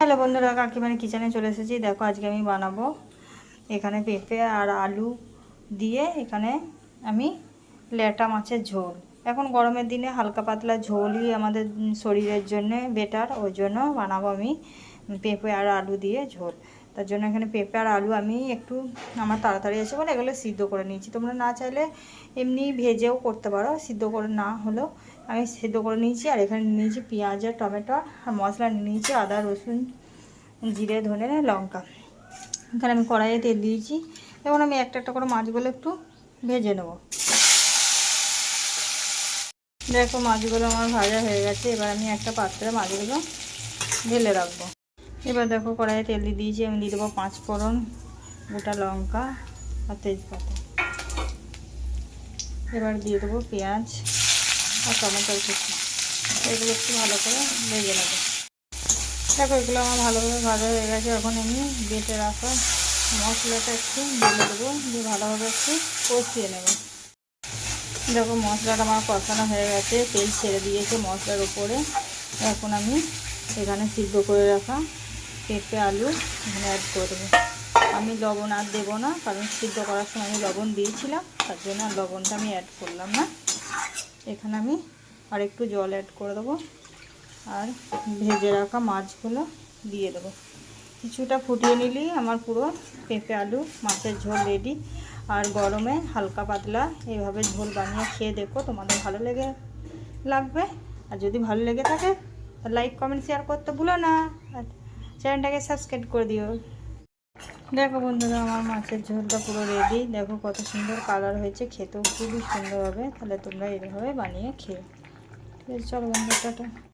Hello বন্ধুরা, কাকিমার কিচেনে চলে এসেছি। দেখো আজকে আমি বানাবো এখানে পেঁপে আর আলু দিয়ে এখানে আমি ল্যাটা মাছের ঝোল। এখন গরমের দিনে হালকা পাতলা ঝোলই আমাদের শরীরের জন্য বেটার, ওই জন্য বানাবো আমি পেঁপে আর আলু দিয়ে ঝোল। তার জন্য এখানে পেঁপে আর আলু আমি একটু আমার তাড়াতাড়ি আছে বলে এগুলো সিদ্ধ করে নিয়েছি। তোমরা না চাইলে এমনি ভেজেও করতে পারো, সিদ্ধ করে না হলেও আমি সিদ্ধ করে নিয়েছি। আর এখানে নিয়েছি পেঁয়াজ আর টমেটো আর মশলা নিয়েছি আদা রসুন জিরে ধনে লঙ্কা। এখানে আমি কড়াইয়ে তেল দিয়েছি। এখন আমি একটা একটা করে মাছগুলো একটু ভেজে নেব। দেখো মাছগুলো আমার ভাজা হয়ে গেছে। এবার আমি একটা পাত্রে মাছগুলো ঢেলে রাখবো। এবার দেখো কড়াইয়ে তেল দিয়ে দিয়েছি। আমি দিয়ে দেবো 5 ফোড়ন, গোটা লঙ্কা আর তেজপাতা। এবার দিয়ে দেবো পেঁয়াজ আর টমেটোর কুচি। এগুলো একটু ভালো করে ভেজে নেবো। দেখো এগুলো আমার ভালোভাবে ভাজা হয়ে গেছে। এখন আমি বেটে রাখা মশলাটা একটু ঢেলে দেবো, দিয়ে ভালোভাবে একটু কষিয়ে নেব। দেখো মশলাটা আমার কষানো হয়ে গেছে, তেল ছেড়ে দিয়েছে মশলার উপরে। এখন আমি এখানে সিদ্ধ করে রাখা পেঁপে আলু এখানে অ্যাড করে দেবো। আমি লবণ আর দেবো না, কারণ সিদ্ধ করার সময় আমি লবণ দিয়েছিলাম, তার জন্য লবণটা আমি অ্যাড করলাম না। এখানে আমি আর একটু জল অ্যাড করে দেবো আর ভেজে রাখা মাছগুলো দিয়ে দেবো। কিছুটা ফুটিয়ে নিলেই আমার পুরো পেঁপে আলু মাছের ঝোল রেডি। আর গরমে হালকা পাতলা এইভাবে ঝোল বানিয়ে খেয়ে দেখো, তোমাদের ভালো লাগবে। আর যদি ভালো লেগে থাকে লাইক কমেন্ট শেয়ার করতে ভুলো না, আর চ্যানেলটাকে সাবস্ক্রাইব করে দিও। দেখো বন্ধুরা আমার মাছের ঝোলটা পুরো রেডি। দেখো কত সুন্দর কালার হয়েছে, খেতেও খুবই সুন্দর হবে। তাহলে তোমরা এইভাবে বানিয়ে খেয়ে। ঠিক আছে, চলো বন্ধুরা, টাটা।